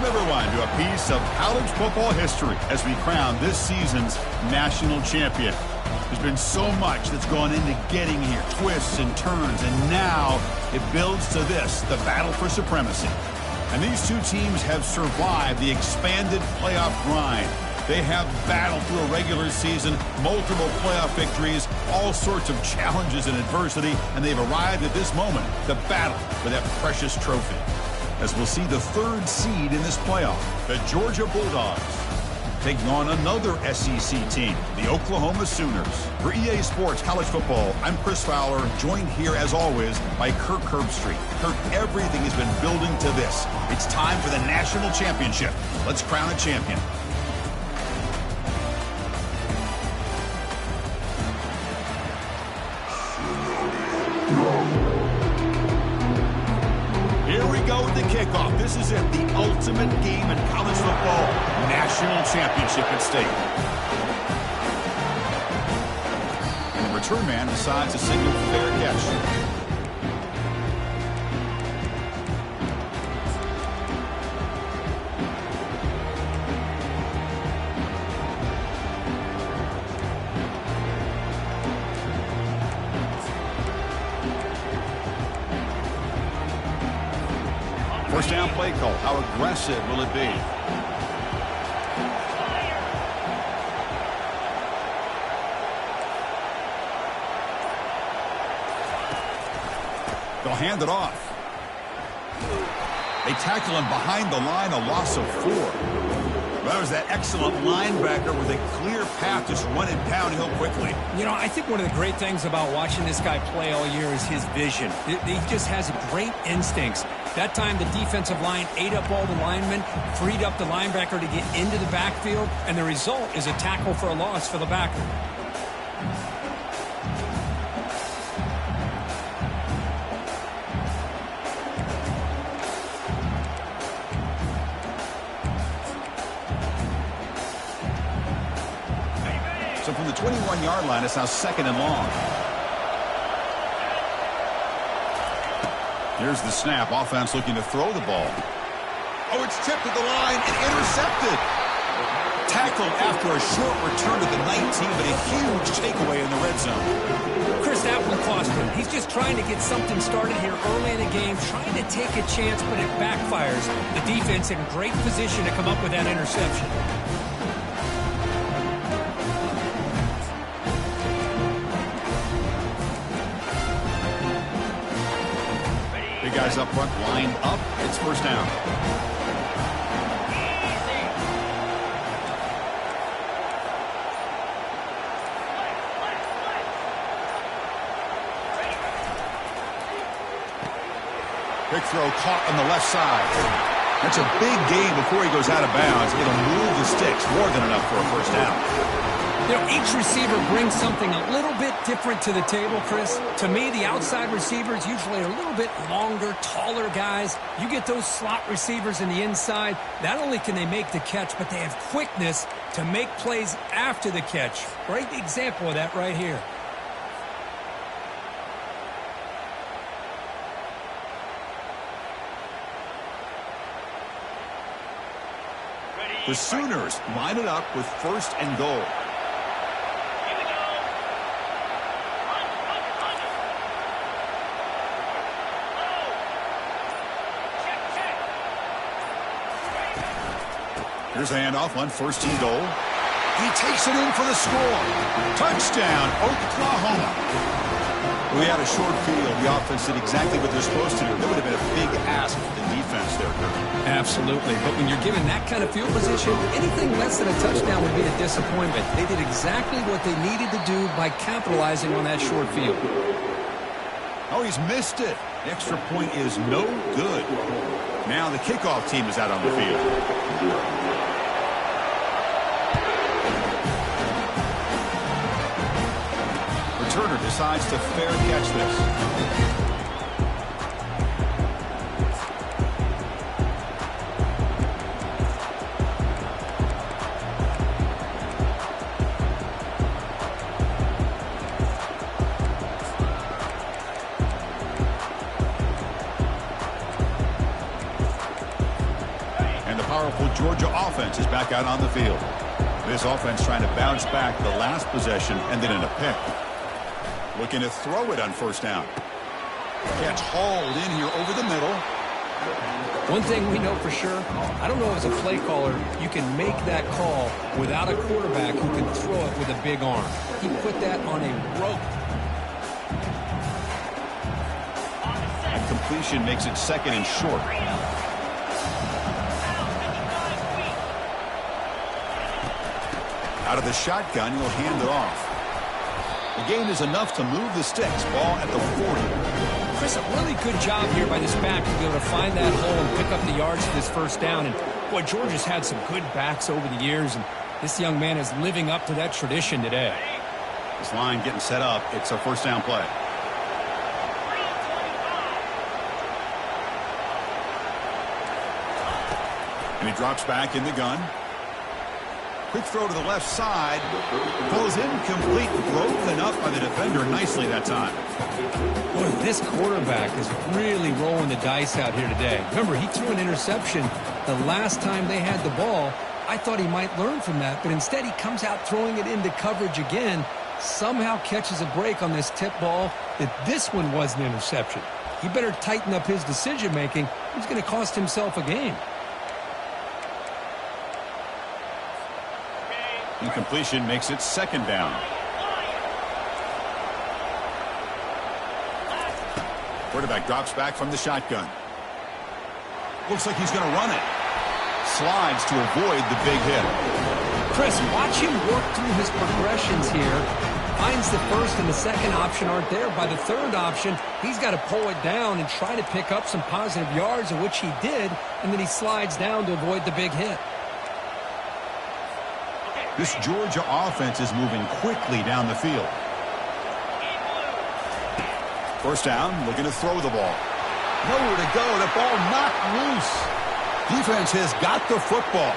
Welcome, everyone, to a piece of college football history as we crown this season's national champion. There's been so much that's gone into getting here, twists and turns, and now it builds to this, the battle for supremacy. And these two teams have survived the expanded playoff grind. They have battled through a regular season, multiple playoff victories, all sorts of challenges and adversity, and they've arrived at this moment, the battle for that precious trophy. As we'll see the third seed in this playoff, the Georgia Bulldogs, taking on another SEC team, the Oklahoma Sooners. For EA Sports College Football, I'm Chris Fowler, joined here as always by Kirk Herbstreit. Kirk, everything has been building to this. It's time for the national championship. Let's crown a champion. Here we go with the kickoff. This is it, the ultimate game in college football, national championship at stake. And the return man decides to signal fair catch. First down play call. How aggressive will it be? They'll hand it off. They tackle him behind the line, a loss of 4. That was that excellent linebacker with a clear path, just running downhill quickly. You know, I think one of the great things about watching this guy play all year is his vision. He just has great instincts. That time, the defensive line ate up all the linemen, freed up the linebacker to get into the backfield, and the result is a tackle for a loss for the backer. So from the 21-yard line, it's now 2nd and long. Here's the snap. Offense looking to throw the ball. Oh, it's tipped at the line and intercepted. Tackled after a short return to the 19, but a huge takeaway in the red zone. Chris, that one cost him. He's just trying to get something started here early in the game, trying to take a chance, but it backfires. The defense in great position to come up with that interception. Guys up front, lined up. It's first down. Quick throw caught on the left side. That's a big gain before he goes out of bounds. It'll move the sticks, more than enough for a first down. You know, each receiver brings something a little bit different to the table, Chris. To me, the outside receivers usually are a little bit longer, taller guys. You get those slot receivers in the inside, not only can they make the catch, but they have quickness to make plays after the catch. Great example of that right here. The Sooners line it up with 1st and goal. Here's a handoff on 1st and goal. He takes it in for the score. Touchdown, Oklahoma. We had a short field. The offense did exactly what they're supposed to do. That would have been a big ask for the defense there, Kirk. Absolutely. But when you're given that kind of field position, anything less than a touchdown would be a disappointment. They did exactly what they needed to do by capitalizing on that short field. Oh, he's missed it. The extra point is no good. Now the kickoff team is out on the field. Returner decides to fair catch this. Georgia offense is back out on the field. This offense trying to bounce back the last possession and then in a pick. Looking to throw it on first down. Catch hauled in here over the middle. One thing we know for sure, I don't know as a play caller, you can make that call without a quarterback who can throw it with a big arm. He put that on a rope. That completion makes it second and short. Out of the shotgun, he'll hand it off. The gain is enough to move the sticks. Ball at the 40. Chris, a really good job here by this back to be able to find that hole and pick up the yards for this first down. And, boy, Georgia's had some good backs over the years, and this young man is living up to that tradition today. This line getting set up. It's a first down play. And he drops back in the gun. Quick throw to the left side. Goes incomplete. Broken up by the defender nicely that time. Boy, this quarterback is really rolling the dice out here today. Remember, he threw an interception the last time they had the ball. I thought he might learn from that, but instead he comes out throwing it into coverage again. Somehow catches a break on this tip ball that this one was an interception. He better tighten up his decision-making. He's going to cost himself a game. Incompletion makes it second down. Quarterback drops back from the shotgun. Looks like he's going to run it. Slides to avoid the big hit. Chris, watch him work through his progressions here. Finds the first and the second option aren't there. By the third option, he's got to pull it down and try to pick up some positive yards, which he did, and then he slides down to avoid the big hit. This Georgia offense is moving quickly down the field. First down, looking to throw the ball. Nowhere to go. The ball knocked loose. Defense has got the football.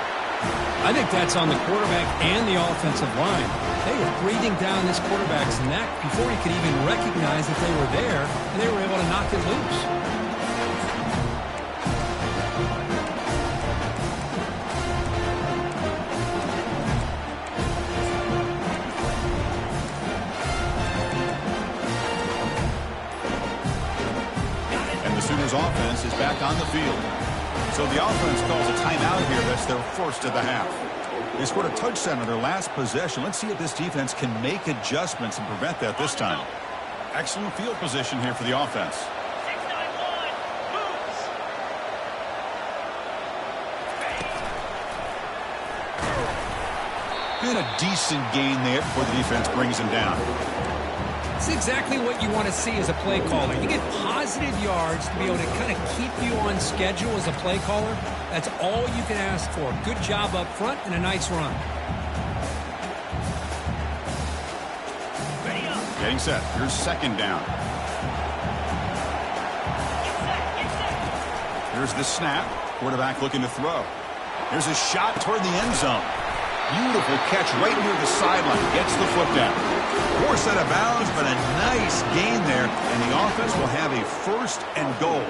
I think that's on the quarterback and the offensive line. They were breathing down this quarterback's neck before he could even recognize that they were there, and they were able to knock it loose. Offense is back on the field. So the offense calls a timeout here. That's their first of the half. They scored a touchdown on their last possession. Let's see if this defense can make adjustments and prevent that this time. Excellent field position here for the offense. And a decent gain there before the defense brings him down. It's exactly what you want to see as a play caller. You get positive yards to be able to kind of keep you on schedule as a play caller. That's all you can ask for. Good job up front and a nice run. Getting set. Here's second down. Here's the snap. Quarterback looking to throw. Here's a shot toward the end zone. Beautiful catch right near the sideline. Gets the foot down. Forced out of bounds, but a nice gain there, and the offense will have a first and goal.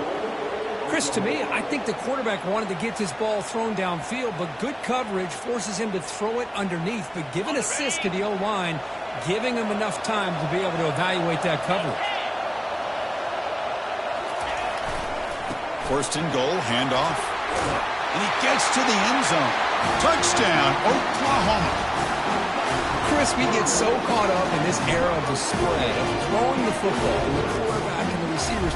Chris, to me, I think the quarterback wanted to get this ball thrown downfield, but good coverage forces him to throw it underneath. But give an assist to the O-line, giving him enough time to be able to evaluate that coverage. First and goal, handoff. And he gets to the end zone. Touchdown, Oklahoma. Chris, we get so caught up in this era of the spread, of throwing the football, and the quarterback and the receivers.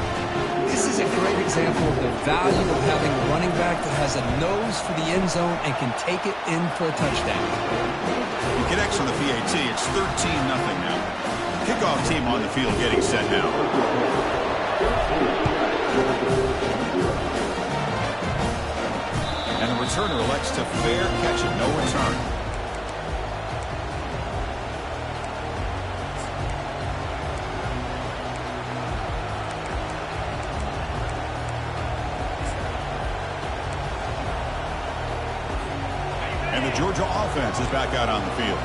This is a great example of the value of having a running back that has a nose for the end zone and can take it in for a touchdown. He connects on the PAT. It's 13-0 now. Kickoff team on the field getting set now. And the returner elects to fair catch it, no return. And the Georgia offense is back out on the field.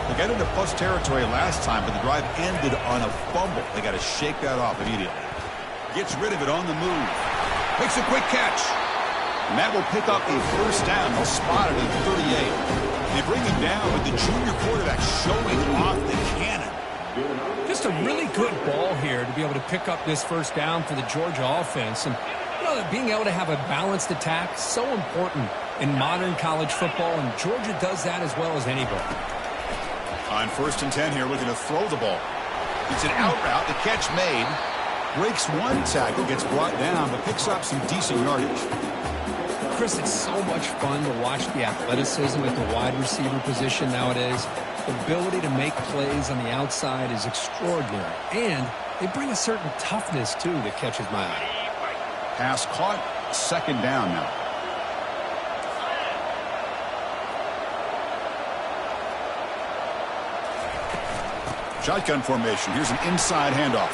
They got into plus territory last time, but the drive ended on a fumble. They got to shake that off immediately. Gets rid of it on the move. Makes a quick catch. And that will pick up a first down. They'll spot it at 38. They bring him down with the junior quarterback showing off the cannon. Just a really good ball here to be able to pick up this first down for the Georgia offense. And you know that being able to have a balanced attack is so important in modern college football, and Georgia does that as well as anybody. On 1st and 10 here, looking to throw the ball. It's an out route. The catch made. Breaks one tackle, gets brought down, but picks up some decent yardage. Chris, it's so much fun to watch the athleticism at the wide receiver position nowadays. The ability to make plays on the outside is extraordinary, and they bring a certain toughness, too, that catches my eye. Pass caught, 2nd down now. Shotgun formation. Here's an inside handoff.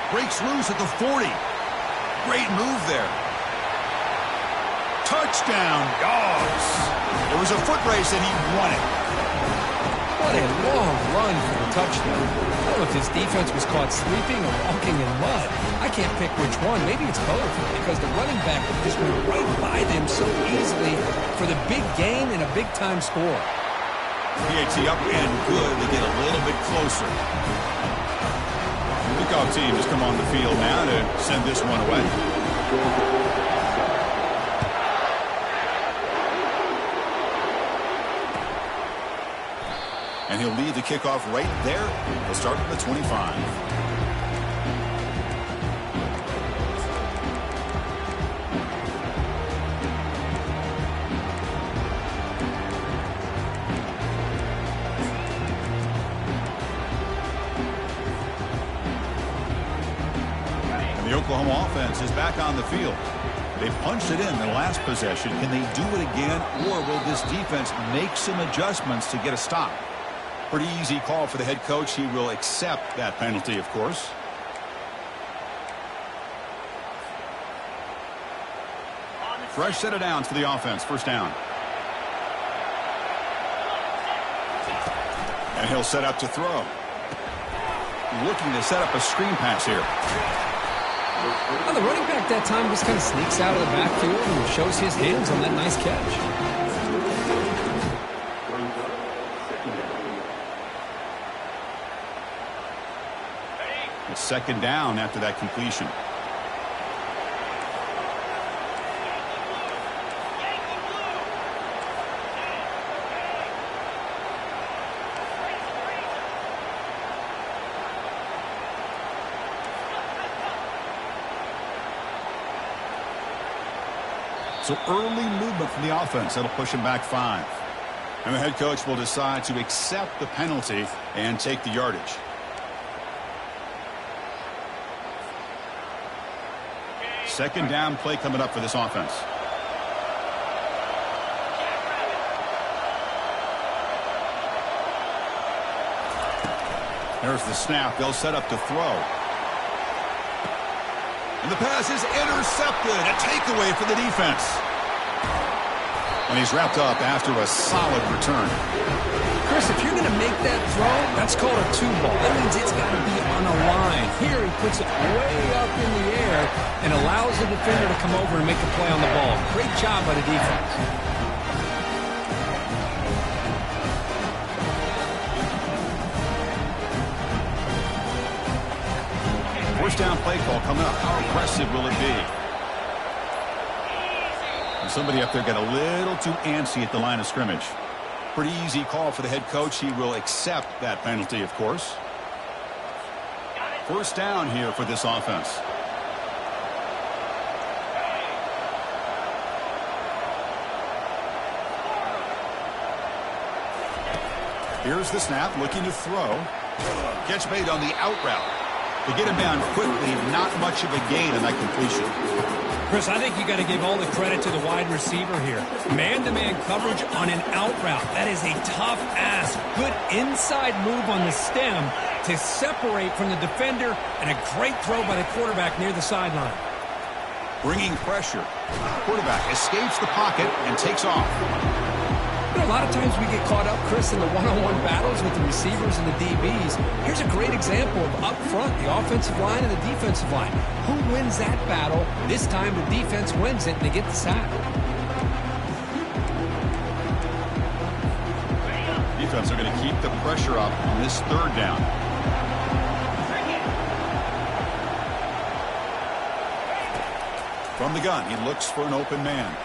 Breaks loose at the 40. Great move there. Touchdown, Dogs. It was a foot race, and he won it. What a long run for the touchdown. I don't know if his defense was caught sleeping or walking in mud. I can't pick which one. Maybe it's both, because the running back just went right by them so easily for the big gain and a big-time score. PAT up and good to get a little bit closer. The kickoff team has come on the field now to send this one away. And he'll lead the kickoff right there. He'll start from the 25. And the Oklahoma offense is back on the field. They punched it in the last possession. Can they do it again, or will this defense make some adjustments to get a stop? Pretty easy call for the head coach. He will accept that penalty, of course. Fresh set of downs for the offense. 1st down. And he'll set up to throw. Looking to set up a screen pass here. Well, the running back that time just kind of sneaks out of the backfield and shows his hands on that nice catch. It's 2nd down after that completion. So early movement from the offense. That'll push him back 5. And the head coach will decide to accept the penalty and take the yardage. Second down play coming up for this offense. There's the snap. They'll set up to throw. And the pass is intercepted. A takeaway for the defense. And he's wrapped up after a solid return. Chris, if you're going to make that throw, that's called a 2-ball. That means it's got to be on a line. Here he puts it way up in the air and allows the defender to come over and make a play on the ball. Great job by the defense. First down play call coming up. How aggressive will it be? And somebody up there got a little too antsy at the line of scrimmage. Pretty easy call for the head coach. He will accept that penalty, of course. First down here for this offense. Here's the snap, looking to throw. Catch made on the out route. To get him down quickly, not much of a gain in that completion. Chris, I think you got to give all the credit to the wide receiver here. Man-to-man coverage on an out route. That is a tough ask. Good inside move on the stem to separate from the defender, and a great throw by the quarterback near the sideline. Bringing pressure. Quarterback escapes the pocket and takes off. A lot of times we get caught up, Chris, in the one-on-one battles with the receivers and the DBs. Here's a great example of up front, the offensive line and the defensive line. Who wins that battle? This time the defense wins it and they get the sack. Defense are going to keep the pressure up on this third down. From the gun, he looks for an open man.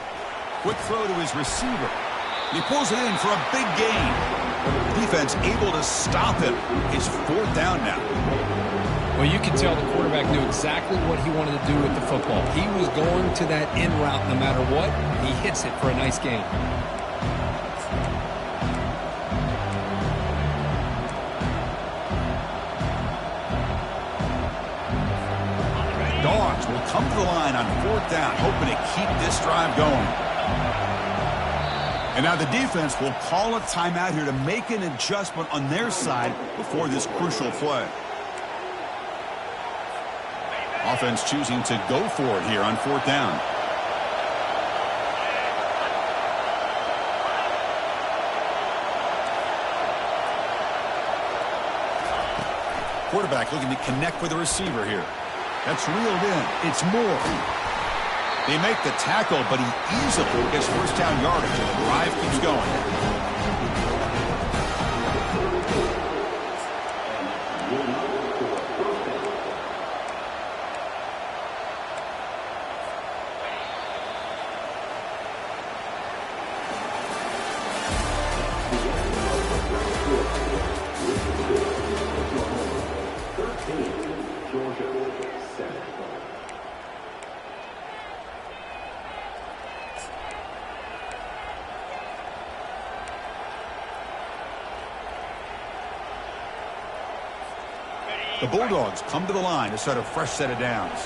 Quick throw to his receiver. He pulls it in for a big gain. Defense able to stop him. It's fourth down now. Well, you can tell the quarterback knew exactly what he wanted to do with the football. He was going to that in route no matter what. He hits it for a nice gain. Dogs will come to the line on fourth down, hoping to keep this drive going. And now the defense will call a timeout here to make an adjustment on their side before this crucial play. Offense choosing to go for it here on fourth down. Quarterback looking to connect with the receiver here. That's reeled in. It's Moore. They make the tackle, but he easily gets first down yardage, and the drive keeps going. The Bulldogs come to the line to set a fresh set of downs.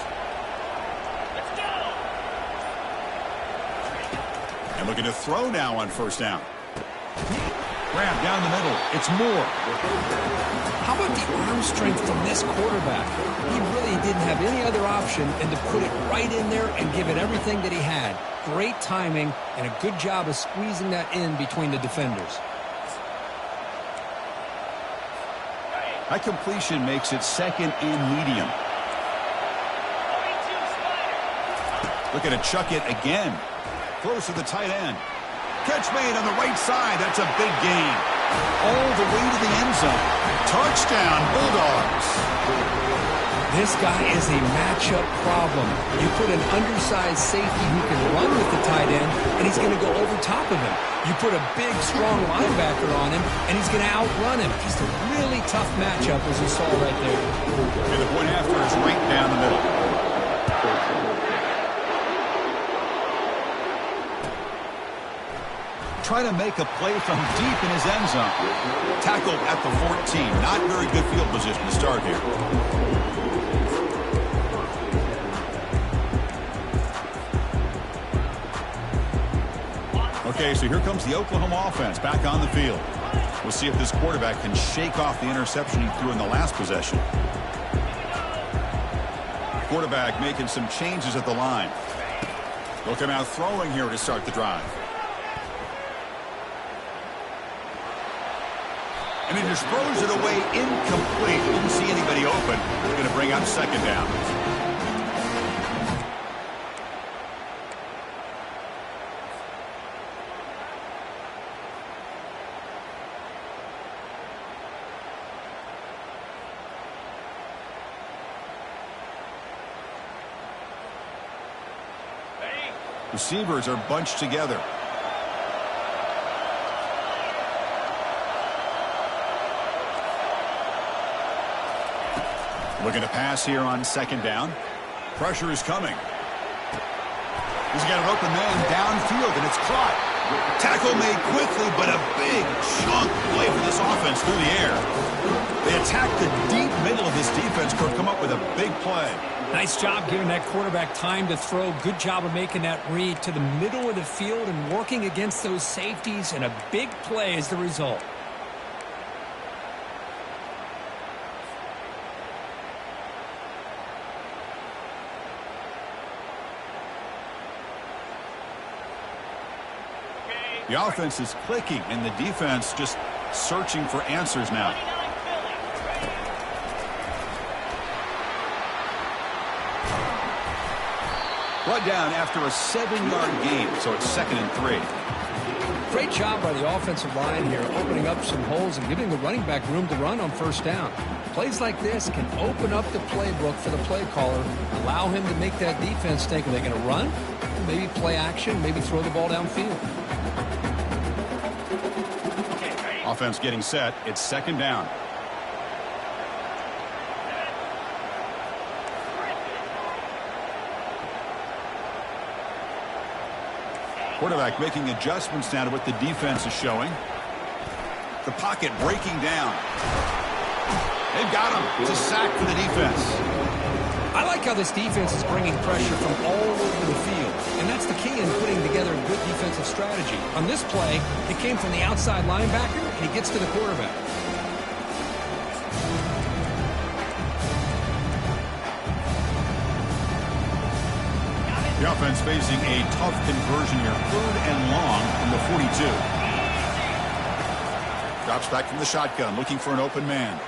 And looking to throw now on first down. Grab down the middle. It's Moore. How about the arm strength from this quarterback? He really didn't have any other option than to put it right in there and give it everything that he had. Great timing and a good job of squeezing that in between the defenders. That completion makes it second and medium. Looking to chuck it again. Close to the tight end. Catch made on the right side. That's a big gain. All the way to the end zone. Touchdown, Bulldogs. This guy is a matchup problem. You put an undersized safety who can run with the tight end, and he's going to go over top of him. You put a big, strong linebacker on him, and he's going to outrun him. Just a really tough matchup, as you saw right there. And the point after is right down the middle. Trying to make a play from deep in his end zone. Tackled at the 14. Not very good field position to start here. Okay, so here comes the Oklahoma offense back on the field. We'll see if this quarterback can shake off the interception he threw in the last possession. Quarterback making some changes at the line. They'll come out throwing here to start the drive. And he just throws it away incomplete. Didn't see anybody open. He's going to bring up second down. Receivers are bunched together. Looking to pass here on second down. Pressure is coming. He's got an open man downfield, and it's caught. Tackle made quickly, but a big chunk play for this offense through the air. They attack the deep middle of this defense, could come up with a big play. Nice job giving that quarterback time to throw. Good job of making that read to the middle of the field and working against those safeties, and a big play is the result. The offense is clicking, and the defense just searching for answers now. Brought down after a 7-yard gain, so it's 2nd and 3. Great job by the offensive line here, opening up some holes and giving the running back room to run on 1st down. Plays like this can open up the playbook for the play caller, allow him to make that defense think, are they going to run? Maybe play action, maybe throw the ball downfield. Offense getting set. It's 2nd down. Quarterback making adjustments now to what the defense is showing. The pocket breaking down. They've got him. It's a sack for the defense. I like how this defense is bringing pressure from all over the field, and that's the key in putting together a good defensive strategy. On this play, it came from the outside linebacker, and he gets to the quarterback. The offense facing a tough conversion here. 3rd and long from the 42. Drops back from the shotgun, looking for an open man.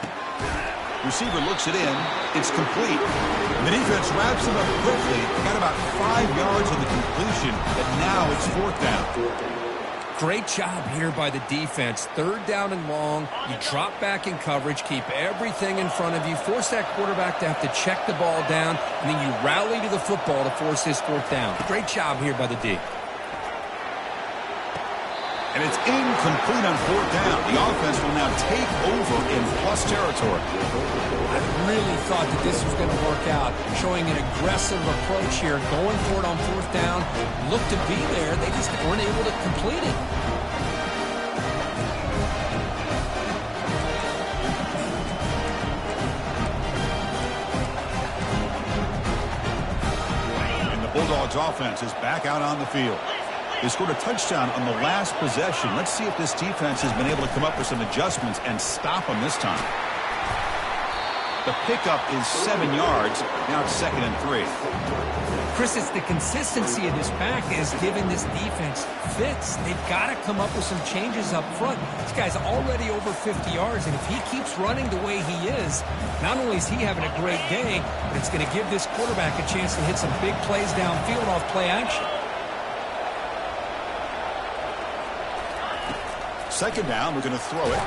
Receiver looks it in. It's complete. The defense wraps him up quickly. Got about 5 yards on the completion, but now it's 4th down. Great job here by the defense. 3rd down and long. You drop back in coverage, keep everything in front of you, force that quarterback to have to check the ball down, and then you rally to the football to force his 4th down. Great job here by the D. And it's incomplete on 4th down. The offense will now take over in plus territory. I really thought that this was going to work out, showing an aggressive approach here, going for it on 4th down. Looked to be there. They just weren't able to complete it. And the Bulldogs offense is back out on the field. They scored a touchdown on the last possession. Let's see if this defense has been able to come up with some adjustments and stop them this time. The pickup is 7 yards. Now it's 2nd and 3. Chris, it's the consistency of this pack is giving this defense fits. They've got to come up with some changes up front. This guy's already over 50 yards, and if he keeps running the way he is, not only is he having a great day, but it's going to give this quarterback a chance to hit some big plays downfield off play action. 2nd down, we're going to throw it.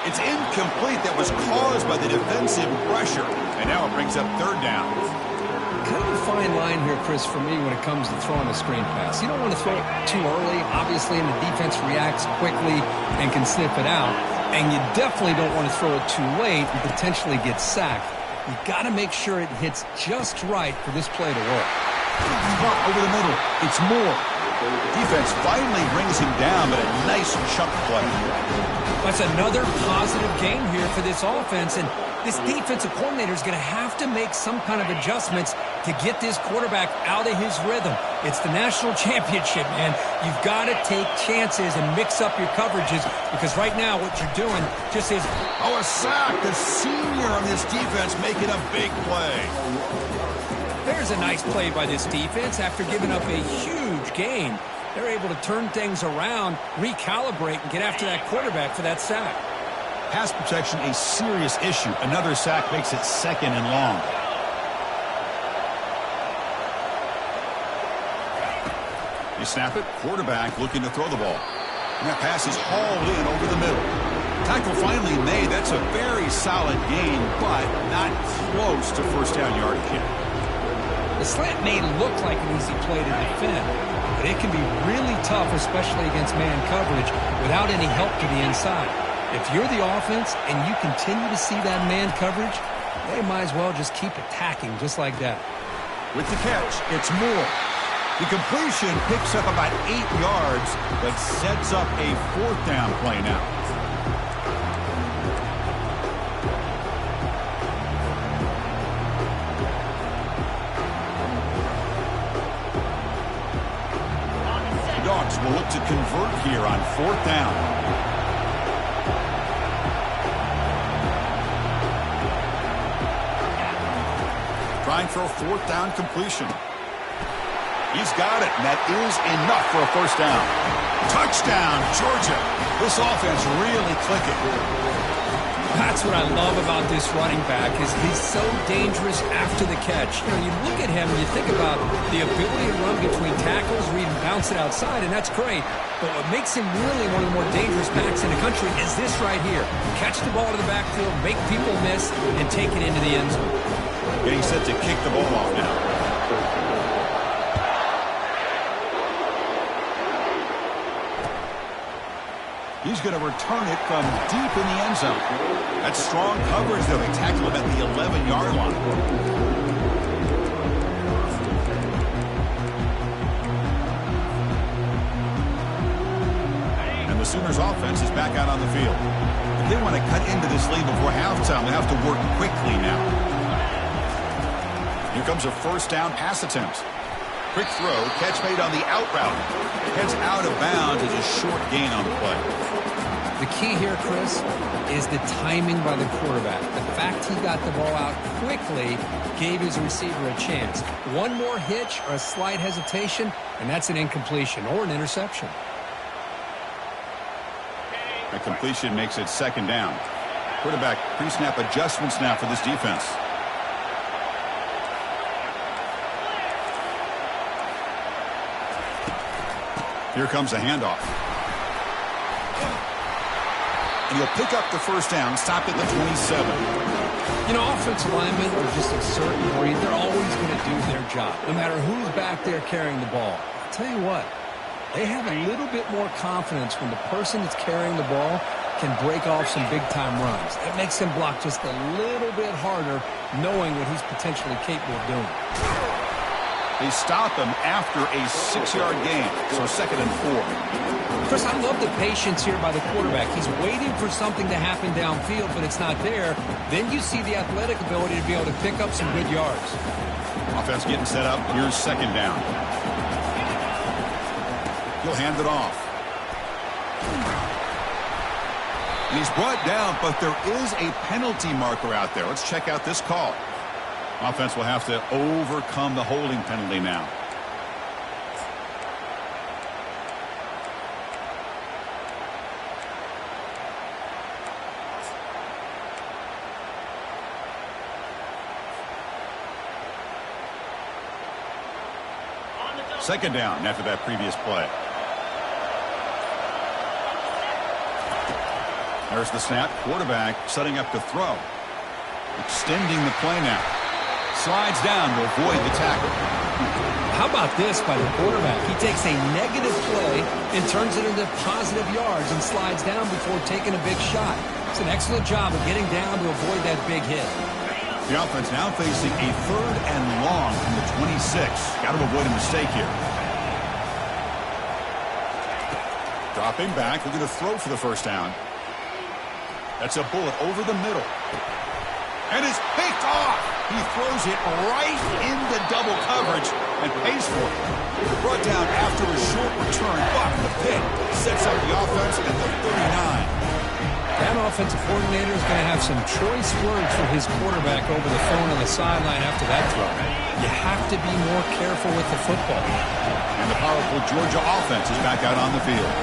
It's incomplete. That was caused by the defensive pressure. And now it brings up 3rd down. Kind of a fine line here, Chris, for me when it comes to throwing a screen pass. You don't want to throw it too early, obviously, and the defense reacts quickly and can sniff it out. And you definitely don't want to throw it too late and potentially get sacked. You've got to make sure it hits just right for this play to work. Over the middle. It's more. Defense finally brings him down, but a nice chunk play. That's another positive game here for this offense, and this defensive coordinator is going to have to make some kind of adjustments to get this quarterback out of his rhythm. It's the national championship, man. You've got to take chances and mix up your coverages, because right now what you're doing just is... Oh, a sack! The senior on this defense making a big play. There's a nice play by this defense after giving up a huge gain. They're able to turn things around, recalibrate, and get after that quarterback for that sack. Pass protection, a serious issue. Another sack makes it 2nd and long. You snap it, quarterback looking to throw the ball. And that pass is hauled in over the middle. Tackle finally made. That's a very solid gain, but not close to 1st down yardage yet. The slant may look like an easy play to defend, but it can be really tough, especially against man coverage, without any help to the inside. If you're the offense and you continue to see that man coverage, they might as well just keep attacking just like that. With the catch, it's Moore. The completion picks up about 8 yards, but sets up a 4th down play now. Will look to convert here on 4th down. Trying for a 4th down completion. He's got it, and that is enough for a 1st down. Touchdown, Georgia. This offense really clicking. That's what I love about this running back is he's so dangerous after the catch. You know, you look at him and you think about the ability to run between tackles or even bounce it outside, and that's great. But what makes him really one of the more dangerous backs in the country is this right here. Catch the ball to the backfield, make people miss, and take it into the end zone. Getting set to kick the ball off now. He's going to return it from deep in the end zone. That's strong coverage, though. They tackle him at the 11-yard line. And the Sooners offense is back out on the field. If they want to cut into this lead before halftime, they have to work quickly now. Here comes a first down pass attempt. Quick throw, catch made on the out route. Heads out of bounds as a short gain on the play. The key here, Chris, is the timing by the quarterback. The fact he got the ball out quickly gave his receiver a chance. One more hitch or a slight hesitation, and that's an incompletion or an interception. A completion makes it second down. Quarterback pre-snap adjustments now for this defense. Here comes a handoff. And he'll pick up the first down, stopped at the 27. You know, offensive linemen are just a certain breed. They're always going to do their job, no matter who's back there carrying the ball. I'll tell you what, they have a little bit more confidence when the person that's carrying the ball can break off some big-time runs. It makes them block just a little bit harder, knowing what he's potentially capable of doing. They stop him after a 6-yard gain, so 2nd and 4. Chris, I love the patience here by the quarterback. He's waiting for something to happen downfield, but it's not there. Then you see the athletic ability to be able to pick up some good yards. Offense getting set up. Here's second down. He'll hand it off. And he's brought down, but there is a penalty marker out there. Let's check out this call. Offense will have to overcome the holding penalty now. Second down after that previous play. There's the snap. Quarterback setting up to throw. Extending the play now. Slides down to avoid the tackle. How about this by the quarterback? He takes a negative play and turns it into positive yards and slides down before taking a big shot. It's an excellent job of getting down to avoid that big hit. The offense now facing a 3rd and long from the 26. Got to avoid a mistake here. Dropping back, looking to throw for the first down. That's a bullet over the middle. And it's picked off. He throws it right into double coverage and pays for it. Brought down after a short return, but the pick sets up the offense at the 39. That offensive coordinator is going to have some choice words for his quarterback over the phone on the sideline after that throw. You have to be more careful with the football. And the powerful Georgia offense is back out on the field.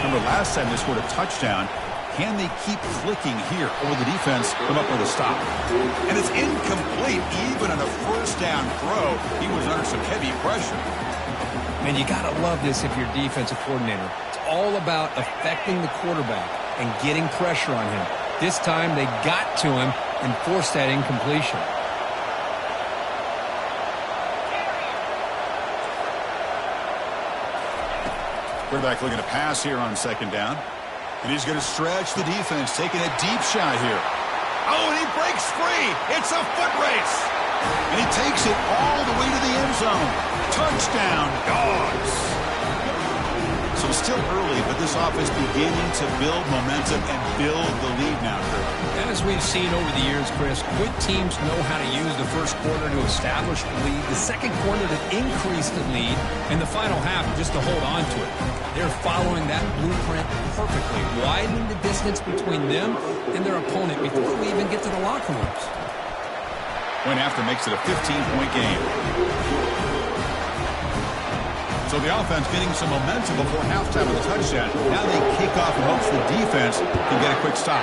Remember last time they scored a touchdown. Can they keep clicking here, or will the defense come up with a stop? And it's incomplete. Even on a first down throw, he was under some heavy pressure. Man, you got to love this if you're a defensive coordinator. It's all about affecting the quarterback and getting pressure on him. This time they got to him and forced that incompletion. Quarterback looking to pass here on second down. And he's going to stretch the defense, taking a deep shot here. Oh, and he breaks free. It's a foot race. And he takes it all the way to the end zone. Touchdown, Dogs. So still early, but this offense beginning to build momentum and build the lead now, Chris. As we've seen over the years, Chris, good teams know how to use the first quarter to establish the lead, the second quarter to increase the lead, and the final half just to hold on to it. They're following that blueprint perfectly, widening the distance between them and their opponent before we even get to the locker rooms. Point after makes it a 15-point game. So the offense getting some momentum before halftime with a touchdown. Now they kick off in hopes the defense can get a quick stop.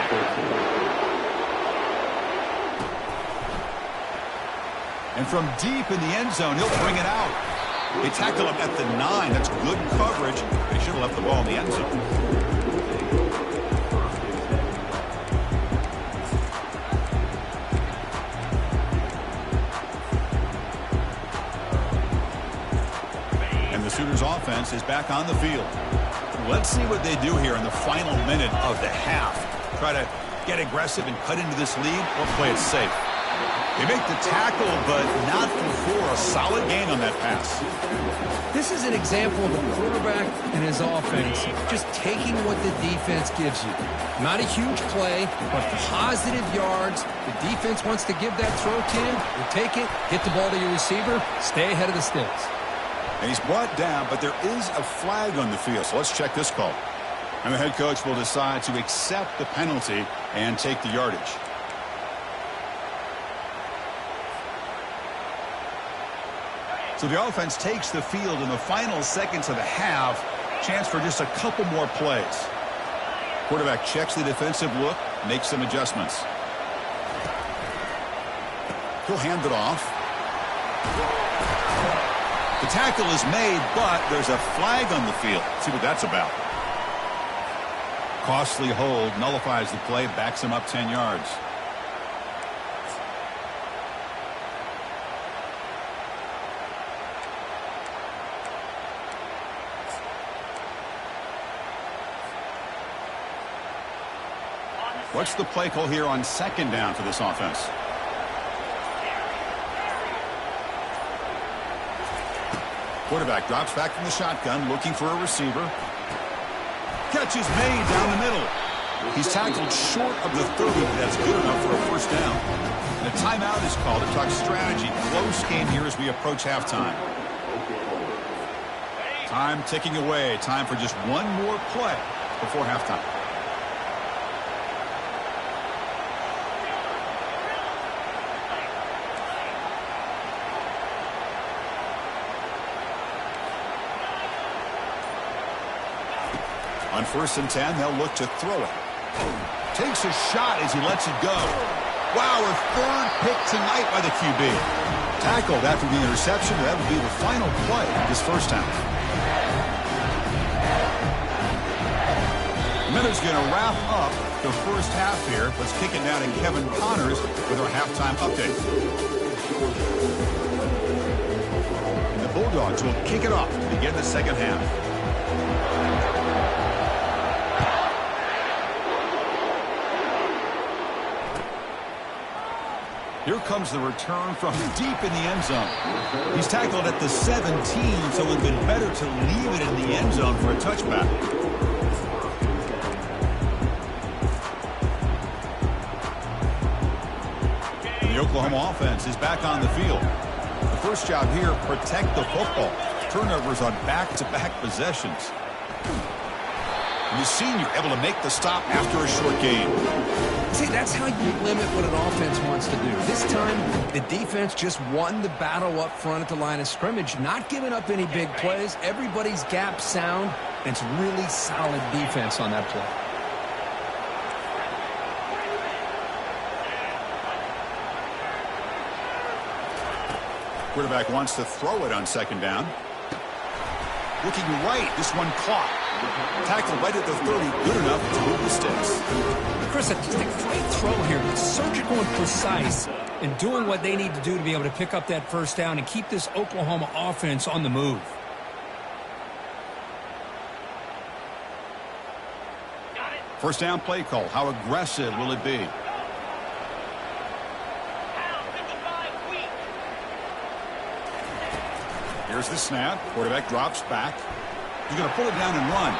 And from deep in the end zone, he'll bring it out. They tackle him at the 9. That's good coverage. They should have left the ball in the end zone. And the Sooners offense is back on the field. Let's see what they do here in the final minute of the half. Try to get aggressive and cut into this lead or play it safe. They make the tackle, but not before a solid gain on that pass. This is an example of a quarterback and his offense just taking what the defense gives you. Not a huge play, but positive yards. The defense wants to give that throw to him. You take it, get the ball to your receiver, stay ahead of the sticks. And he's brought down, but there is a flag on the field, so let's check this call. And the head coach will decide to accept the penalty and take the yardage. So the offense takes the field in the final seconds of the half. Chance for just a couple more plays. Quarterback checks the defensive look, makes some adjustments. He'll hand it off. The tackle is made, but there's a flag on the field. Let's see what that's about. Costly hold, nullifies the play, backs him up 10 yards. What's the play call here on second down for this offense? Quarterback drops back from the shotgun, looking for a receiver. Catch is made down the middle. He's tackled short of the 30, but that's good enough for a first down. And a timeout is called to talk strategy. Close game here as we approach halftime. Time ticking away. Time for just one more play before halftime. On 1st and 10, they'll look to throw it. Takes a shot as he lets it go. Wow, a third pick tonight by the QB. Tackled after the interception. That would be the final play this first time. Miller's going to wrap up the first half here. Let's kick it down to Kevin Connors with our halftime update. And the Bulldogs will kick it off to begin the second half. Here comes the return from deep in the end zone. He's tackled at the 17, so it would have been better to leave it in the end zone for a touchback. And the Oklahoma offense is back on the field. The first job here, protect the football. Turnovers on back-to-back possessions. And the senior able to make the stop after a short gain. See, that's how you limit what an offense wants to do. This time, the defense just won the battle up front at the line of scrimmage, not giving up any big plays. Everybody's gap sound, and it's really solid defense on that play. Quarterback wants to throw it on second down. Looking right, this one caught. Tackled right at the 30, good enough to move the sticks. Chris, just a great throw here. Surgical and precise in doing what they need to do to be able to pick up that first down and keep this Oklahoma offense on the move. First down play call. How aggressive will it be? Here's the snap. Quarterback drops back. He's going to pull it down and run.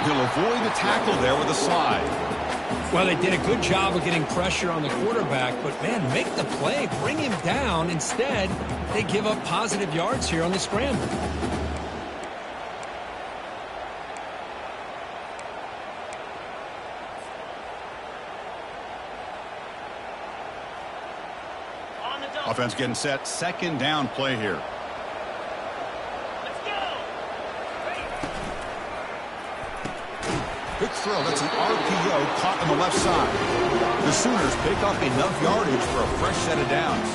He'll avoid the tackle there with a slide. Well, they did a good job of getting pressure on the quarterback, but, man, make the play. Bring him down. Instead, they give up positive yards here on the scramble. Offense getting set. Second down play here. throw. That's an RPO caught on the left side. The Sooners pick up enough yardage for a fresh set of downs.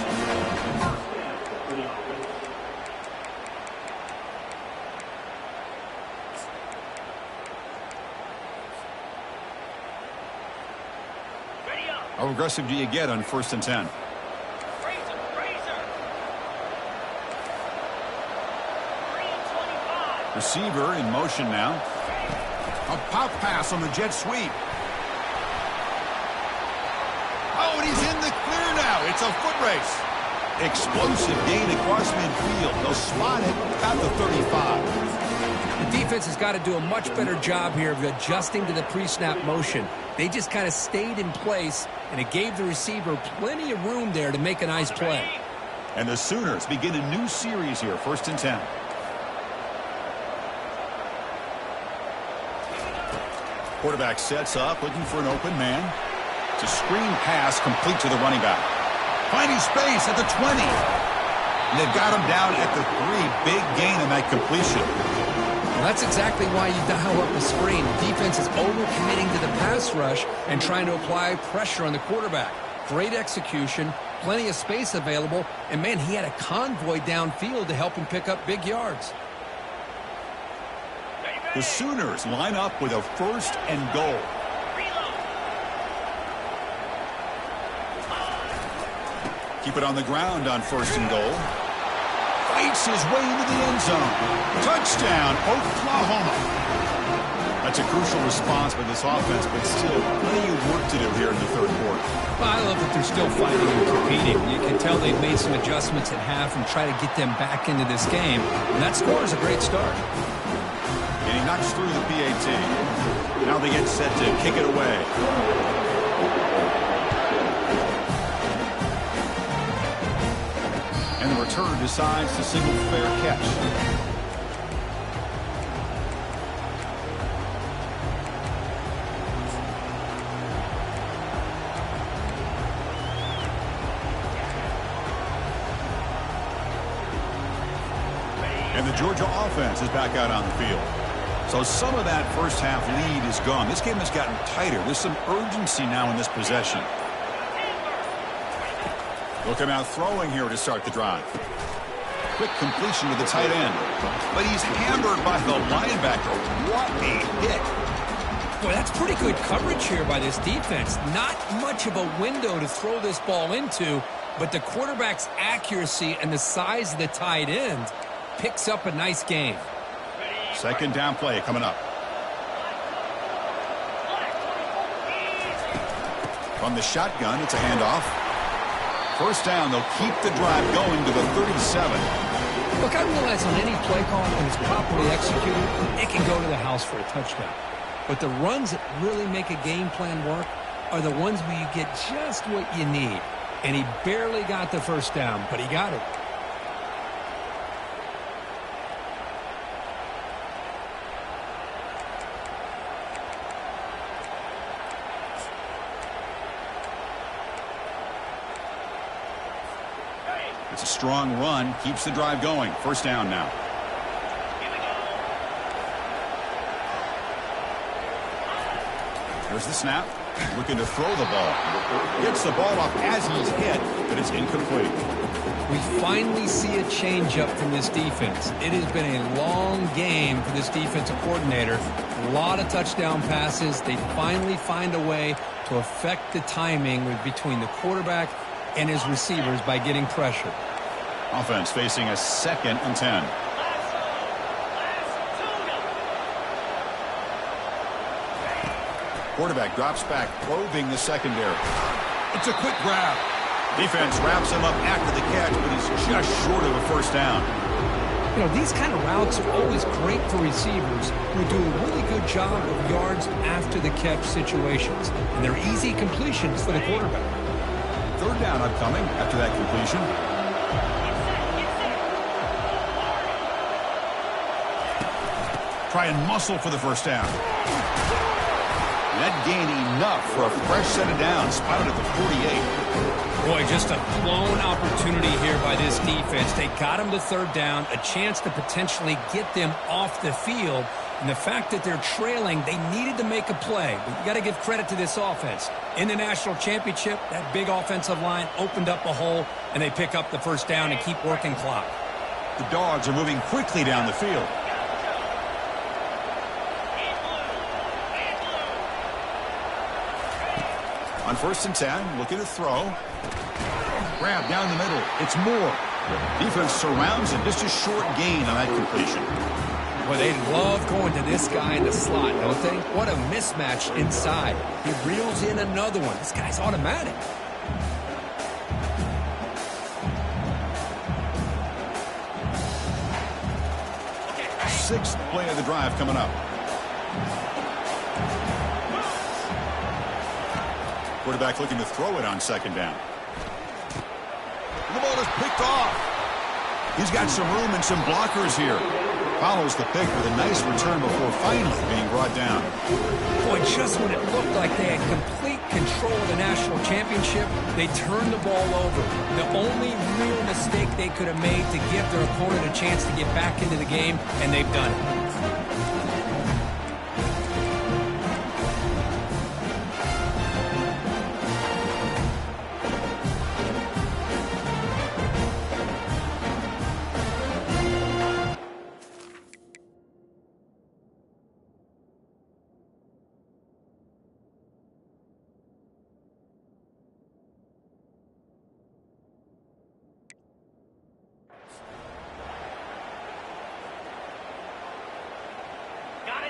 How aggressive do you get on 1st and 10? Receiver in motion now. A pop pass on the jet sweep. Oh, and he's in the clear now. It's a foot race. Explosive gain across midfield. They'll spot it at the 35. The defense has got to do a much better job here of adjusting to the pre-snap motion. They just kind of stayed in place, and it gave the receiver plenty of room there to make a nice play. And the Sooners begin a new series here, 1st and 10. Quarterback sets up, looking for an open man. It's a screen pass complete to the running back. Finding space at the 20. And they've got him down at the 3. Big gain on that completion. Well, that's exactly why you dial up the screen. The defense is overcommitting to the pass rush and trying to apply pressure on the quarterback. Great execution, plenty of space available, and, man, he had a convoy downfield to help him pick up big yards. The Sooners line up with a 1st and goal. Keep it on the ground on 1st and goal. Fights his way into the end zone. Touchdown, Oklahoma. That's a crucial response by this offense, but still plenty of work to do here in the 3rd quarter. Well, I love that they're still fighting and competing. You can tell they've made some adjustments at half and try to get them back into this game. And that score is a great start. And he knocks through the PAT. Now they get set to kick it away. And the return decides to single fair catch. And the Georgia offense is back out on the field. So some of that first half lead is gone. This game has gotten tighter. There's some urgency now in this possession. They'll come out throwing here to start the drive. Quick completion to the tight end. But he's hammered by the linebacker. What a hit. Boy, that's pretty good coverage here by this defense. Not much of a window to throw this ball into, but the quarterback's accuracy and the size of the tight end picks up a nice gain. 2nd down play coming up. From the shotgun, it's a handoff. 1st down, they'll keep the drive going to the 37. Look, I realize on any play call, when it's properly executed, it can go to the house for a touchdown. But the runs that really make a game plan work are the ones where you get just what you need. And he barely got the 1st down, but he got it. It's a strong run, keeps the drive going. 1st down now. There's the snap. Looking to throw the ball. Gets the ball off as he's hit, but it's incomplete. We finally see a changeup from this defense. It has been a long game for this defensive coordinator. A lot of touchdown passes. They finally find a way to affect the timing between the quarterback and his receivers by getting pressure. Offense facing a 2nd and 10. Quarterback drops back, probing the secondary. It's a quick grab. Defense wraps him up after the catch, but he's just short of a 1st down. You know, these kind of routes are always great for receivers who do a really good job of yards after the catch situations. And they're easy completions for the quarterback. 3rd down upcoming after that completion. Try and muscle for the 1st down. That gained enough for a fresh set of downs, spotted at the 48. Boy, just a blown opportunity here by this defense. They got him to 3rd down, a chance to potentially get them off the field, And the fact that they're trailing, they needed to make a play. But you got to give credit to this offense. In the national championship, that big offensive line opened up a hole, and they pick up the first down and keep working clock. The Dogs are moving quickly down the field. On 1st and 10, looking to throw. Grab down the middle. It's Moore. Defense surrounds him. Just a short gain on that completion. Well, they love going to this guy in the slot, don't they? What a mismatch inside. He reels in another one. This guy's automatic. Sixth play of the drive coming up. Quarterback looking to throw it on 2nd down. The ball is picked off. He's got some room and some blockers here. Follows the pick with a nice return before finally being brought down. Boy, just when it looked like they had complete control of the national championship, they turned the ball over. The only real mistake they could have made to give their opponent a chance to get back into the game, and they've done it.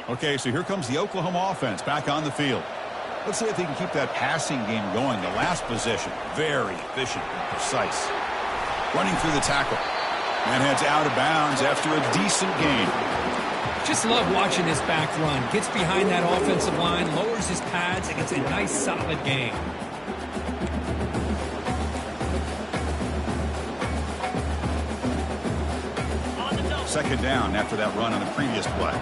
Okay, so here comes the Oklahoma offense back on the field. Let's see if they can keep that passing game going. The last possession, very efficient and precise. Running through the tackle. And heads out of bounds after a decent gain. Just love watching this back run. Gets behind that offensive line, lowers his pads, and gets a nice solid gain. Second down after that run on the previous play.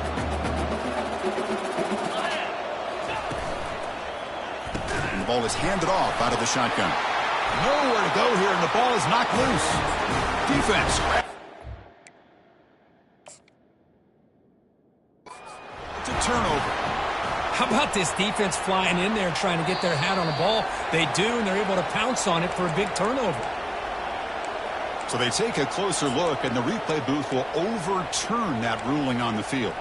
And the ball is handed off out of the shotgun. Nowhere to go here, and the ball is knocked loose. Defense. It's a turnover. How about this defense flying in there trying to get their hat on the ball? They do, and they're able to pounce on it for a big turnover. So they take a closer look, and the replay booth will overturn that ruling on the field.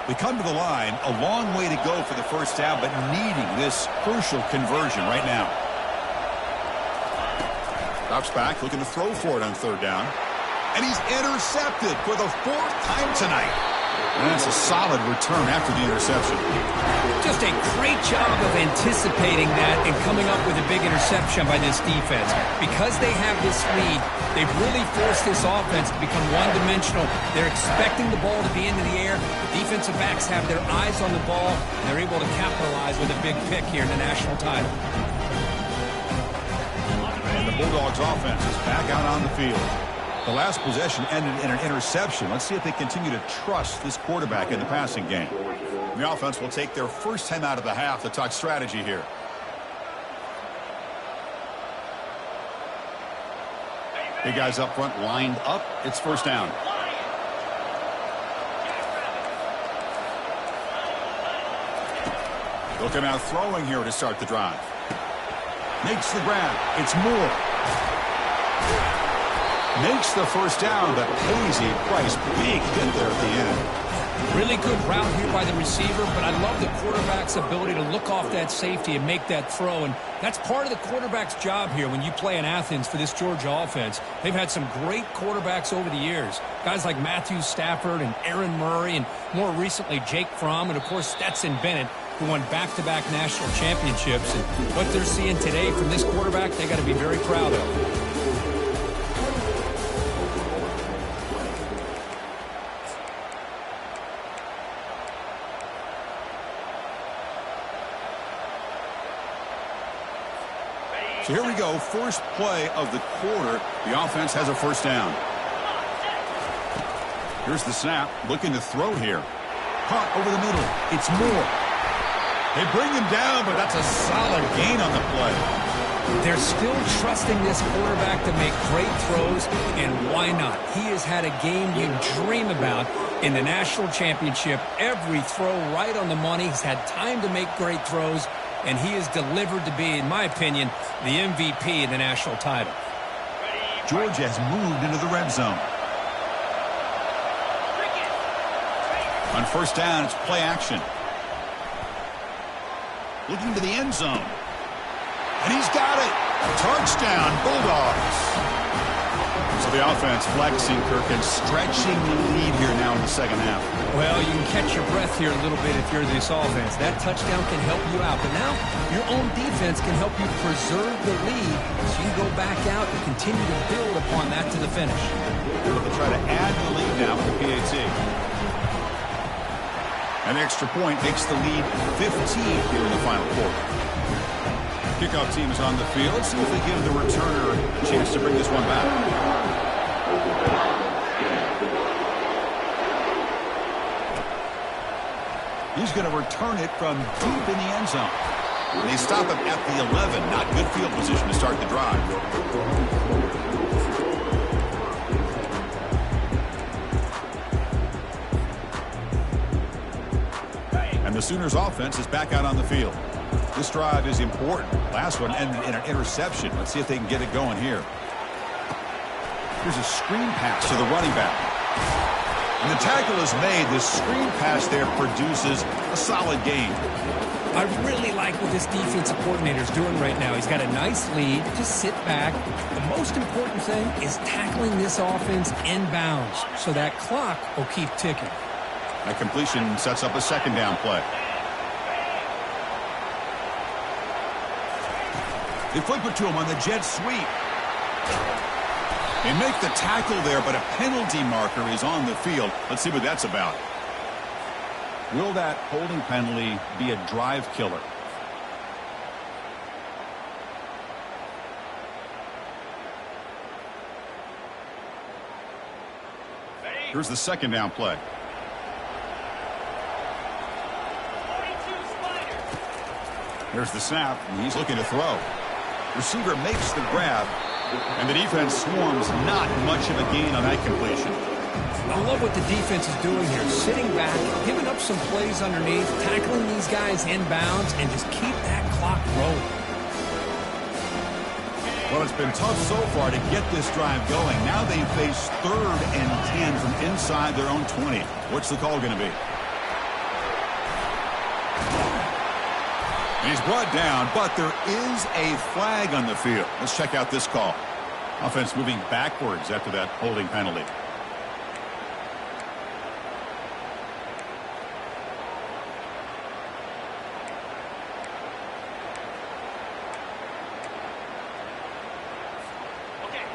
We come to the line, a long way to go for the first down, but needing this crucial conversion right now. Drops back, looking to throw for it on 3rd down. And he's intercepted for the 4th time tonight. And that's a solid return after the interception. Just a great job of anticipating that and coming up with a big interception by this defense. Because they have this lead, they've really forced this offense to become one-dimensional. They're expecting the ball to be into the air. The defensive backs have their eyes on the ball, and they're able to capitalize with a big pick here in the national title. And the Bulldogs offense is back out on the field. The last possession ended in an interception. Let's see if they continue to trust this quarterback in the passing game. The offense will take their first time out of the half to talk strategy here. Big guys up front lined up. It's 1st down. They'll come out throwing here to start the drive. Makes the grab. It's Moore. Makes the first down, but pays a price. Big hit there at the end. Really good route here by the receiver, but I love the quarterback's ability to look off that safety and make that throw. And that's part of the quarterback's job here when you play in Athens for this Georgia offense. They've had some great quarterbacks over the years. Guys like Matthew Stafford and Aaron Murray, and more recently Jake Fromm, and of course Stetson Bennett, who won back-to-back national championships. And what they're seeing today from this quarterback, they got to be very proud of. So here we go, first play of the quarter. The offense has a first down. Here's the snap, looking to throw here. Caught over the middle. It's Moore. They bring him down, but that's a solid gain on the play. They're still trusting this quarterback to make great throws, and why not? He has had a game you dream about in the national championship. Every throw right on the money. He's had time to make great throws, and he is delivered to be, in my opinion, the MVP of the national title. Georgia has moved into the red zone. On first down, it's play action. Looking to the end zone. And he's got it. Touchdown, Bulldogs. So the offense flexing, Kirk, and stretching the lead here now in the second half. Well, you can catch your breath here a little bit if you're this offense. That touchdown can help you out. But now your own defense can help you preserve the lead so you can go back out and continue to build upon that to the finish. They'll try to add the lead now with the PAT. An extra point makes the lead 15 here in the final quarter. Kickoff team is on the field. Let's see if they give the returner a chance to bring this one back. He's going to return it from deep in the end zone. They stop him at the 11. Not good field position to start the drive. The Sooners offense is back out on the field. This drive is important. Last one ended in an interception. Let's see if they can get it going here. Here's a screen pass to the running back. And the tackle is made. This screen pass there produces a solid gain. I really like what this defensive coordinator is doing right now. He's got a nice lead. Just sit back. The most important thing is tackling this offense inbounds so that clock will keep ticking. That completion sets up a second down play. They flip it to him on the jet sweep. They make the tackle there, but a penalty marker is on the field. Let's see what that's about. Will that holding penalty be a drive killer? Here's the second down play. There's the snap, and he's looking to throw. Receiver makes the grab, and the defense swarms. Not much of a gain on that completion. I love what the defense is doing here. Sitting back, giving up some plays underneath, tackling these guys inbounds, and just keep that clock rolling. Well, it's been tough so far to get this drive going. Now they face 3rd and 10 from inside their own 20. What's the call going to be? He's brought down, but there is a flag on the field. Let's check out this call. Offense moving backwards after that holding penalty.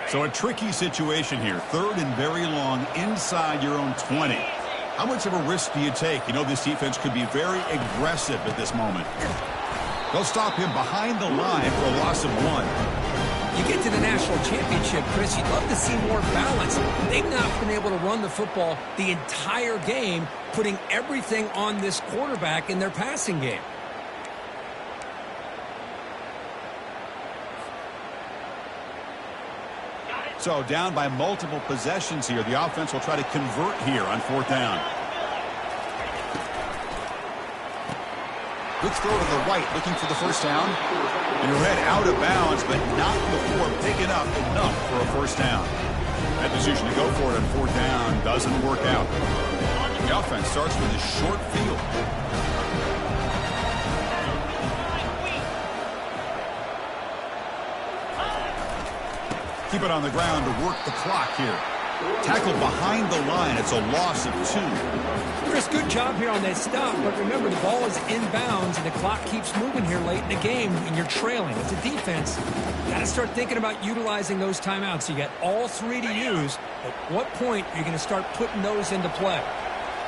So a tricky situation here. 3rd and very long inside your own 20. How much of a risk do you take? You know this defense could be very aggressive at this moment. They'll stop him behind the line for a loss of 1. You get to the national championship, Chris, you'd love to see more balance. They've not been able to run the football the entire game, putting everything on this quarterback in their passing game. So down by multiple possessions here. The offense will try to convert here on 4th down. Good throw to the right, looking for the first down. And read out of bounds, but not before picking up enough for a first down. That decision to go for it on 4th down doesn't work out. The offense starts with a short field. Keep it on the ground to work the clock here. Tackle behind the line. It's a loss of 2. Chris, good job here on that stop, but remember the ball is inbounds and the clock keeps moving here late in the game and you're trailing. It's a defense. Got to start thinking about utilizing those timeouts. You got all 3 to use. At what point are you going to start putting those into play?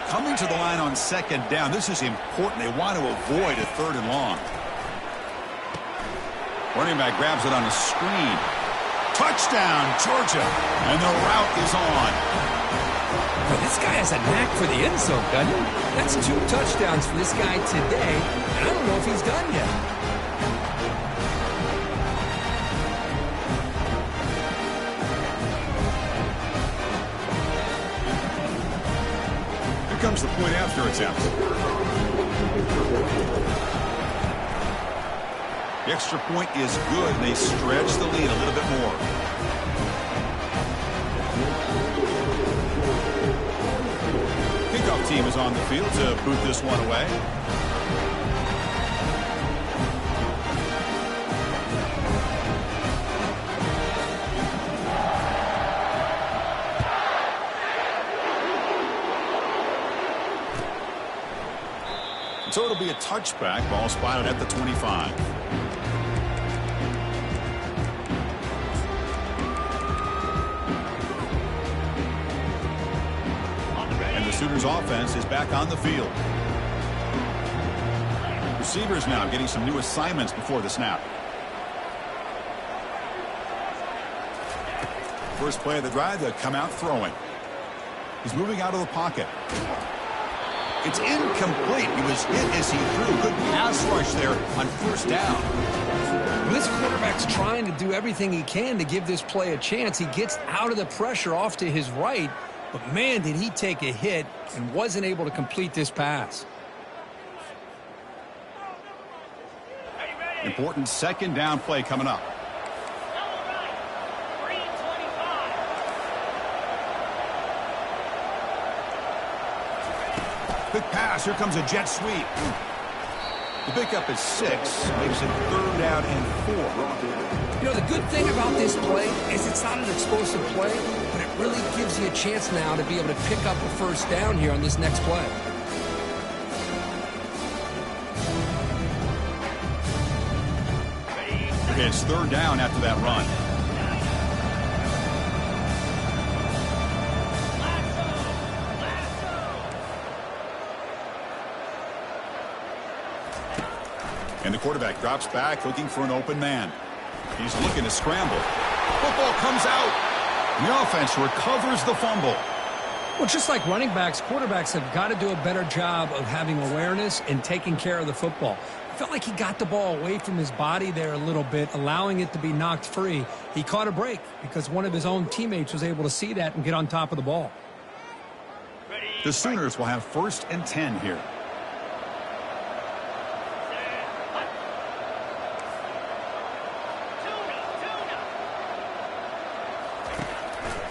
Coming to the line on 2nd down. This is important. They want to avoid a 3rd and long. Running back grabs it on a screen. Touchdown, Georgia. And the route is on. Well, this guy has a knack for the end zone, doesn't he? That's 2 touchdowns for this guy today, and I don't know if he's done yet. the point after attempt. The extra point is good. They stretch the lead a little bit more. Kickoff team is on the field to boot this one away. So it'll be a touchback. Ball spotted at the 25. And the Sooners offense is back on the field. Receivers now getting some new assignments before the snap. First play of the drive, they'll come out throwing. He's moving out of the pocket. It's incomplete. He was hit as he threw. Good pass rush there on first down. This quarterback's trying to do everything he can to give this play a chance. He gets out of the pressure off to his right, but man, did he take a hit and wasn't able to complete this pass. Important second down play coming up. Quick pass. Here comes a jet sweep. The pickup is 6. Makes it 3rd down and 4. You know, the good thing about this play is it's not an explosive play, but it really gives you a chance now to be able to pick up a first down here on this next play. Okay, it's 3rd down after that run. And the quarterback drops back looking for an open man. He's looking to scramble. Football comes out. And the offense recovers the fumble. Well, just like running backs, quarterbacks have got to do a better job of having awareness and taking care of the football. I felt like he got the ball away from his body there a little bit, allowing it to be knocked free. He caught a break because one of his own teammates was able to see that and get on top of the ball. The Sooners will have 1st and 10 here.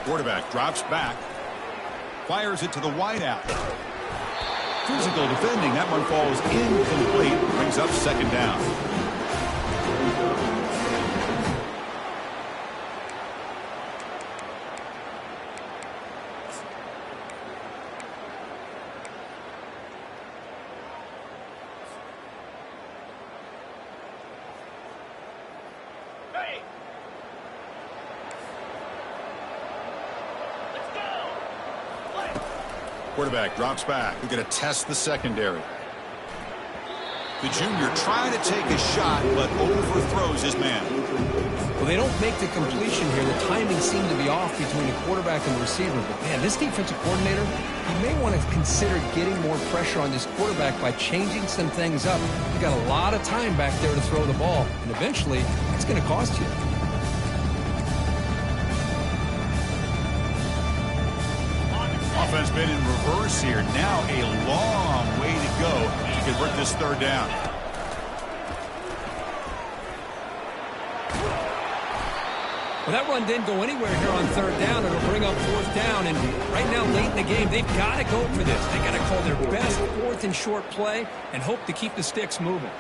Quarterback drops back, fires it to the wideout. Physical defending. That one falls incomplete. Brings up 2nd down. Quarterback drops back. We're going to test the secondary. The junior trying to take a shot, but overthrows his man. Well, they don't make the completion here. The timing seemed to be off between the quarterback and the receiver. But, man, this defensive coordinator, he may want to consider getting more pressure on this quarterback by changing some things up. You got a lot of time back there to throw the ball, and eventually it's going to cost you. Offense been in reverse here. Now a long way to go to convert this 3rd down. Well, that run didn't go anywhere here on 3rd down. It'll bring up 4th down. And right now, late in the game, they've got to go for this. They've got to call their best 4th and short play and hope to keep the sticks moving.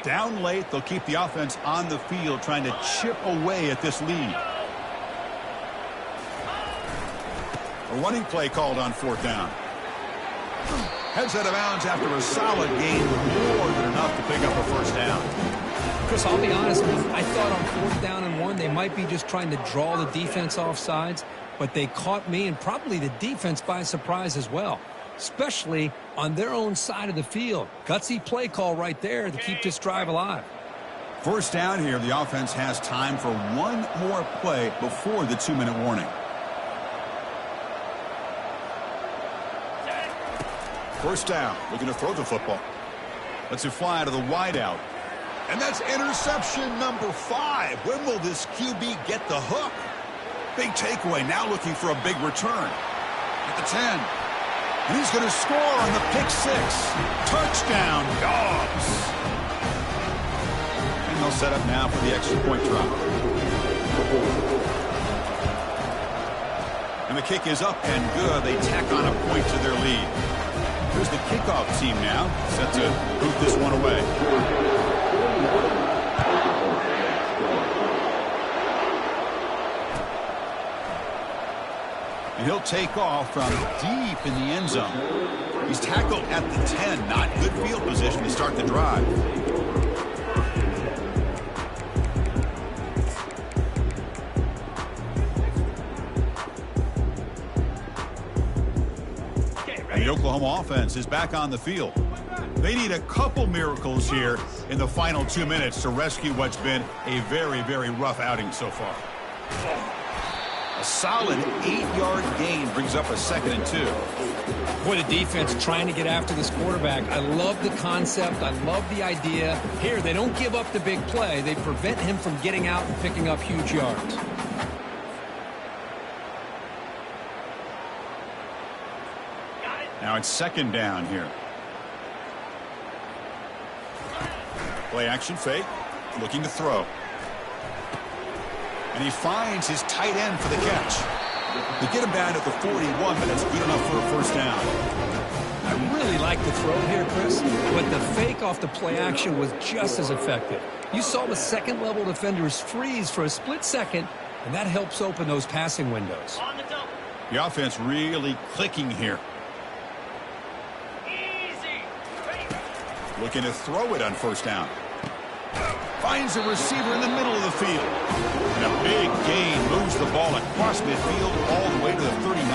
Down late, they'll keep the offense on the field trying to chip away at this lead. A running play called on 4th down. Heads out of bounds after a solid gain with more than enough to pick up a 1st down. Chris, I'll be honest with you. I thought on 4th down and 1, they might be just trying to draw the defense off sides, but they caught me and probably the defense by surprise as well, especially on their own side of the field. Gutsy play call right there to keep this drive alive. 1st down here. The offense has time for one more play before the 2-minute warning. 1st down. Looking to throw the football. Lets it fly to the wideout. And that's interception number 5. When will this QB get the hook? Big takeaway, now looking for a big return. At the 10. And he's going to score on the pick 6. Touchdown, Dogs. And they'll set up now for the extra point drop. And the kick is up and good. They tack on a point to their lead. Here's the kickoff team now, set to boot this one away. And he'll take off from deep in the end zone. He's tackled at the 10. Not good field position to start the drive. And the Oklahoma offense is back on the field. They need a couple miracles here in the final 2 minutes to rescue what's been a very, very rough outing so far. A solid 8-yard gain brings up a 2nd and 2. Boy, the defense trying to get after this quarterback. I love the concept. I love the idea. Here, they don't give up the big play. They prevent him from getting out and picking up huge yards. Now it's 2nd down here. Play action fake. Looking to throw. And he finds his tight end for the catch. They get him down at the 41, but that's good enough for a 1st down. I really like the throw here, Chris, but the fake off the play action was just as effective. You saw the second-level defenders freeze for a split second, and that helps open those passing windows. The offense really clicking here. Looking to throw it on 1st down. Finds a receiver in the middle of the field. And a big gain moves the ball across midfield all the way to the 39.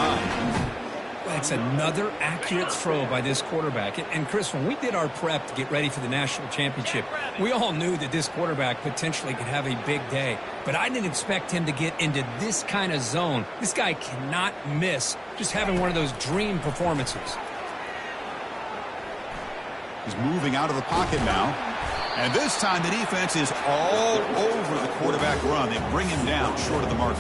That's another accurate throw by this quarterback. And Chris, when we did our prep to get ready for the national championship, we all knew that this quarterback potentially could have a big day. But I didn't expect him to get into this kind of zone. This guy cannot miss just having one of those dream performances. He's moving out of the pocket now. And this time the defense is all over the quarterback run. They bring him down short of the marker.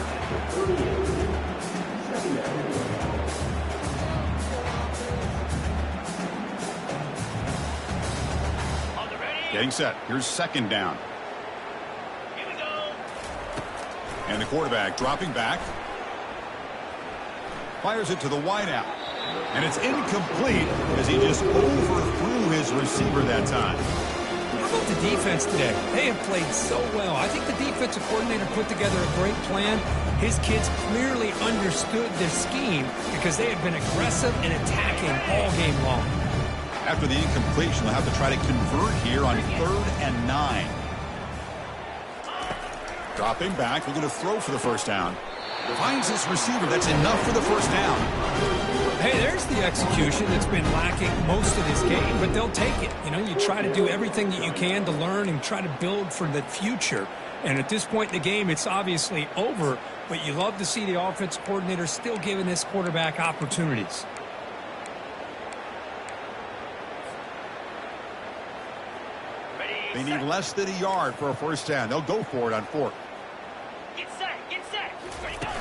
Getting set. Here's 2nd down. Here we go. And the quarterback dropping back. Fires it to the wideout. And it's incomplete as he just overthrew his receiver that time. How about the defense today? They have played so well. I think the defensive coordinator put together a great plan. His kids clearly understood their scheme because they have been aggressive and attacking all game long. After the incompletion, they'll have to try to convert here on 3rd and 9. Dropping back, looking to throw for the 1st down. Finds his receiver. That's enough for the 1st down. Hey, there's the execution that's been lacking most of this game, but they'll take it. You know, you try to do everything that you can to learn and try to build for the future. And at this point in the game, it's obviously over, but you love to see the offense coordinator still giving this quarterback opportunities. They need less than a yard for a 1st down. They'll go for it on 4th. Get set, get set. Ready, go.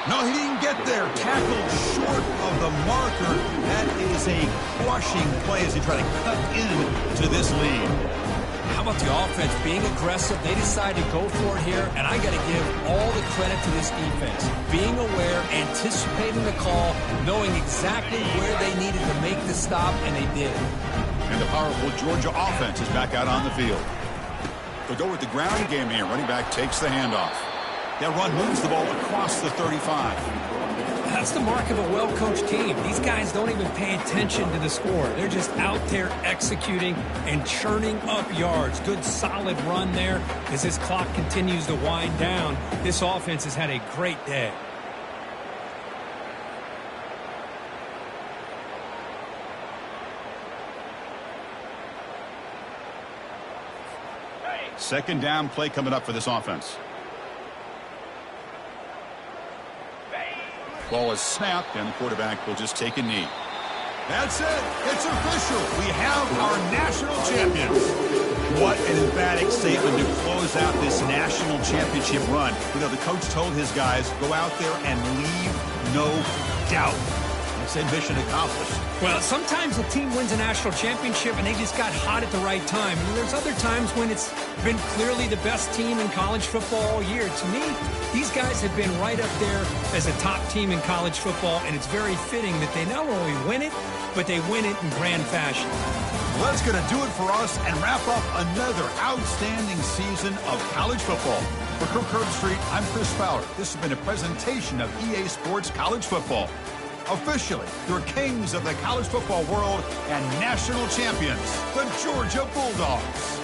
No, he didn't get there. Tackled short of the marker. That is a crushing play as they try to cut into this lead. How about the offense being aggressive? They decide to go for it here, and I got to give all the credit to this defense. Being aware, anticipating the call, knowing exactly where they needed to make the stop, and they did. And the powerful Georgia offense is back out on the field. They'll go with the ground game here. Running back takes the handoff. That run moves the ball across the 35. That's the mark of a well-coached team. These guys don't even pay attention to the score. They're just out there executing and churning up yards. Good, solid run there. As this clock continues to wind down, this offense has had a great day. Second down play coming up for this offense. Ball is snapped, and the quarterback will just take a knee. That's it. It's official. We have our national champions. What an emphatic statement to close out this national championship run. You know, the coach told his guys, go out there and leave no doubt. I'd say mission accomplished. Well, sometimes a team wins a national championship and they just got hot at the right time. And there's other times when it's been clearly the best team in college football all year. To me, these guys have been right up there as a top team in college football, and it's very fitting that they not only win it, but they win it in grand fashion. Well, that's going to do it for us and wrap up another outstanding season of college football. For Kirk Herbstreit, I'm Chris Fowler. This has been a presentation of EA Sports College Football. Officially, your kings of the college football world and national champions, the Georgia Bulldogs.